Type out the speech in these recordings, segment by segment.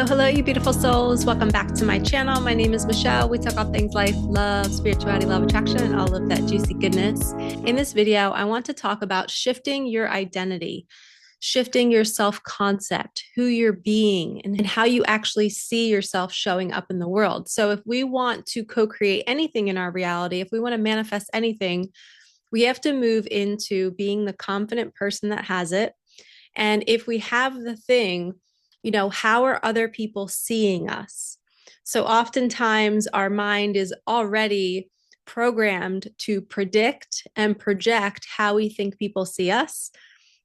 Hello, you beautiful souls. Welcome back to my channel. My name is Michelle. We talk all things life, love, spirituality, love, attraction, and all of that juicy goodness. In this video, I want to talk about shifting your identity, shifting your self-concept, who you're being, and how you actually see yourself showing up in the world. So if we want to co-create anything in our reality, if we want to manifest anything, we have to move into being the confident person that has it. And if we have the thing, how are other people seeing us? So oftentimes our mind is already programmed to predict and project how we think people see us.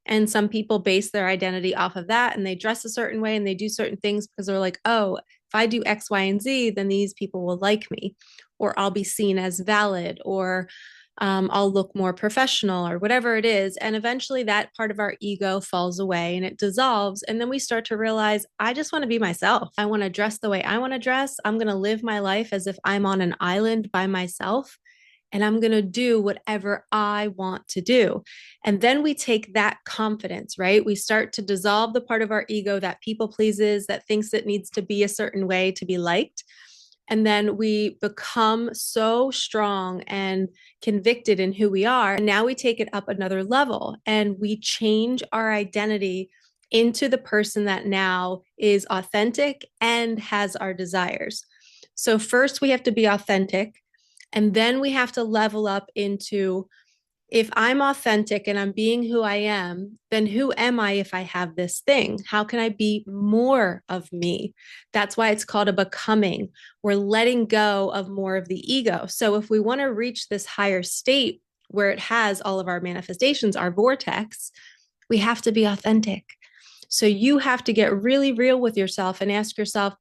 And some people base their identity off of that, and they dress a certain way and they do certain things because they're like, oh, if I do X, Y, and Z, then these people will like me, or I'll be seen as valid, or I'll look more professional, or whatever it is. And eventually that part of our ego falls away and it dissolves. And then we start to realize, I just want to be myself. I want to dress the way I want to dress. I'm going to live my life as if I'm on an island by myself. And I'm going to do whatever I want to do. And then we take that confidence, right? We start to dissolve the part of our ego that people pleases, that thinks it needs to be a certain way to be liked. And then we become so strong and convicted in who we are. And now we take it up another level and we change our identity into the person that now is authentic and has our desires. So first we have to be authentic, and then we have to level up into, if I'm authentic and I'm being who I am, then who am I if I have this thing? How can I be more of me? That's why it's called a becoming. We're letting go of more of the ego. So if we want to reach this higher state where it has all of our manifestations, our vortex, we have to be authentic. So you have to get really real with yourself and ask yourself,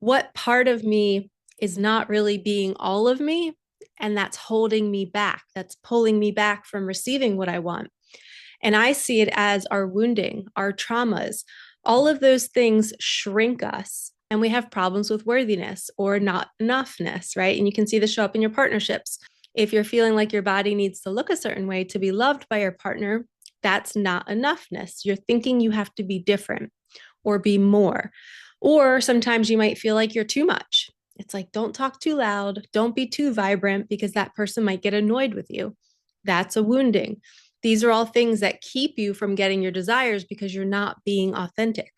what part of me is not really being all of me? And that's holding me back. That's pulling me back from receiving what I want. And I see it as our wounding, our traumas. All of those things shrink us. And we have problems with worthiness or not enoughness, right? And you can see this show up in your partnerships. If you're feeling like your body needs to look a certain way to be loved by your partner, that's not enoughness. You're thinking you have to be different or be more. Or sometimes you might feel like you're too much. It's like, don't talk too loud. Don't be too vibrant because that person might get annoyed with you. That's a wounding. These are all things that keep you from getting your desires because you're not being authentic.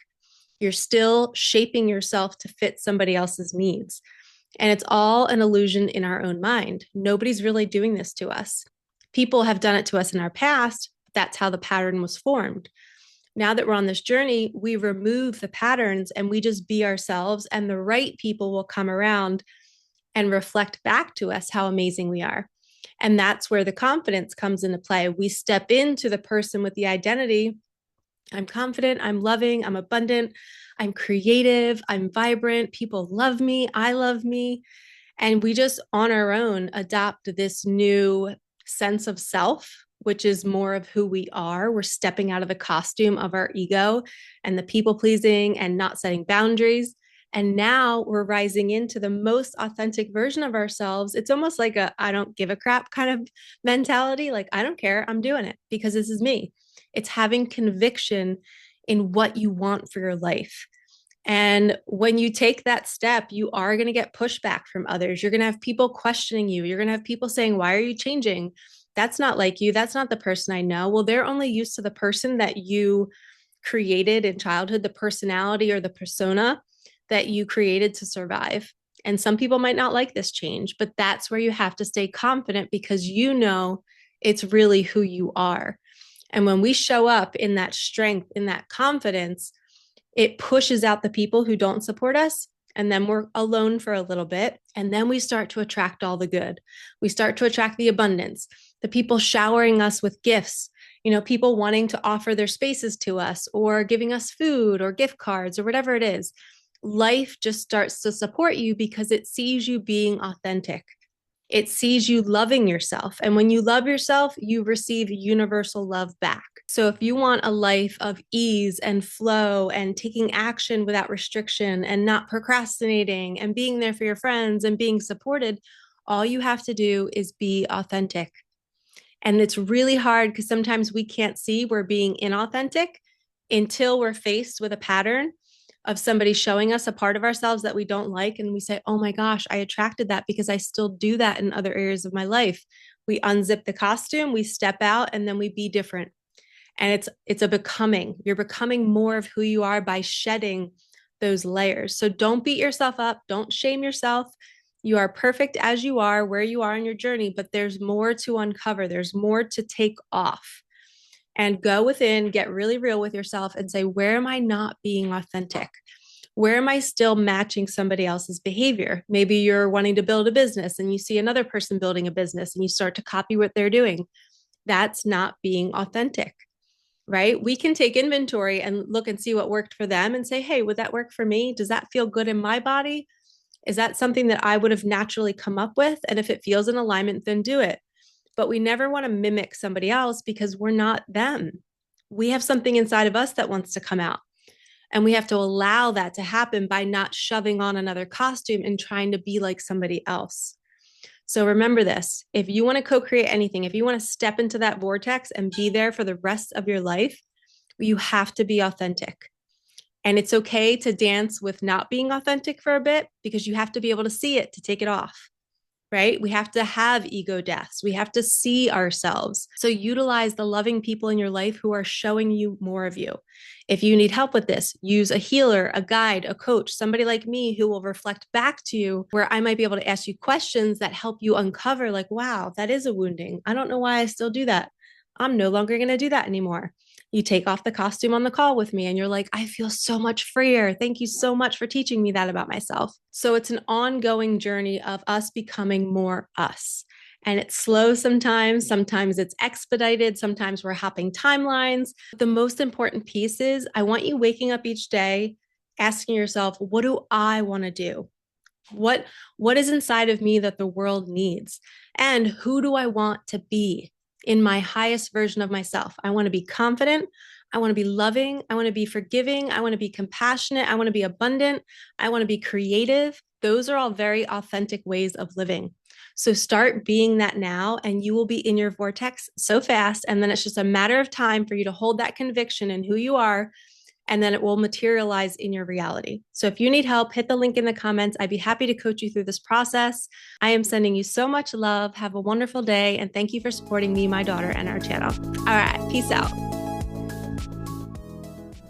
You're still shaping yourself to fit somebody else's needs. And it's all an illusion in our own mind. Nobody's really doing this to us. People have done it to us in our past. That's how the pattern was formed. Now that we're on this journey, we remove the patterns and we just be ourselves, and the right people will come around and reflect back to us how amazing we are. And that's where the confidence comes into play. We step into the person with the identity. I'm confident, I'm loving, I'm abundant, I'm creative, I'm vibrant, people love me, I love me. And we just on our own adopt this new sense of self, which is more of who we are. We're stepping out of the costume of our ego and the people pleasing and not setting boundaries. And now we're rising into the most authentic version of ourselves. It's almost like a I don't give a crap kind of mentality. Like, I don't care. I'm doing it because this is me. It's having conviction in what you want for your life. And when you take that step, you are going to get pushback from others. You're going to have people questioning you. You're going to have people saying, why are you changing? That's not like you. That's not the person I know. Well, they're only used to the person that you created in childhood, the personality or the persona that you created to survive. And some people might not like this change, but that's where you have to stay confident because you know it's really who you are. And when we show up in that strength, in that confidence, it pushes out the people who don't support us. And then we're alone for a little bit. And then we start to attract all the good. We start to attract the abundance, the people showering us with gifts, people wanting to offer their spaces to us or giving us food or gift cards or whatever it is. Life just starts to support you because it sees you being authentic. It sees you loving yourself. And when you love yourself, you receive universal love back. So if you want a life of ease and flow and taking action without restriction and not procrastinating and being there for your friends and being supported, all you have to do is be authentic. And it's really hard because sometimes we can't see we're being inauthentic until we're faced with a pattern of somebody showing us a part of ourselves that we don't like. And we say, oh my gosh, I attracted that because I still do that in other areas of my life. We unzip the costume, we step out, and then we be different. And it's a becoming. You're becoming more of who you are by shedding those layers. So don't beat yourself up. Don't shame yourself. You are perfect as you are, where you are in your journey, but there's more to uncover. There's more to take off. And go within, get really real with yourself and say, where am I not being authentic? Where am I still matching somebody else's behavior? Maybe you're wanting to build a business and you see another person building a business and you start to copy what they're doing. That's not being authentic, right? We can take inventory and look and see what worked for them and say, hey, would that work for me? Does that feel good in my body? Is that something that I would have naturally come up with? And if it feels in alignment, then do it. But we never want to mimic somebody else because we're not them. We have something inside of us that wants to come out. And we have to allow that to happen by not shoving on another costume and trying to be like somebody else. So remember this, if you want to co-create anything, if you want to step into that vortex and be there for the rest of your life, you have to be authentic. And it's okay to dance with not being authentic for a bit because you have to be able to see it to take it off. Right? We have to have ego deaths. We have to see ourselves. So utilize the loving people in your life who are showing you more of you. If you need help with this, use a healer, a guide, a coach, somebody like me who will reflect back to you, where I might be able to ask you questions that help you uncover, like, wow, that is a wounding. I don't know why I still do that. I'm no longer going to do that anymore. You take off the costume on the call with me and you're like, I feel so much freer. Thank you so much for teaching me that about myself. So it's an ongoing journey of us becoming more us. And it's slow sometimes it's expedited, sometimes we're hopping timelines. The most important piece is I want you waking up each day asking yourself, what do I want to do? What is inside of me that the world needs? And who do I want to be in my highest version of myself? I want to be confident. I want to be loving. I want to be forgiving. I want to be compassionate. I want to be abundant. I want to be creative. Those are all very authentic ways of living. So start being that now, and you will be in your vortex so fast. And then it's just a matter of time for you to hold that conviction in who you are, and then it will materialize in your reality. So if you need help, hit the link in the comments. I'd be happy to coach you through this process. I am sending you so much love. Have a wonderful day. And thank you for supporting me, my daughter, and our channel. All right. Peace out.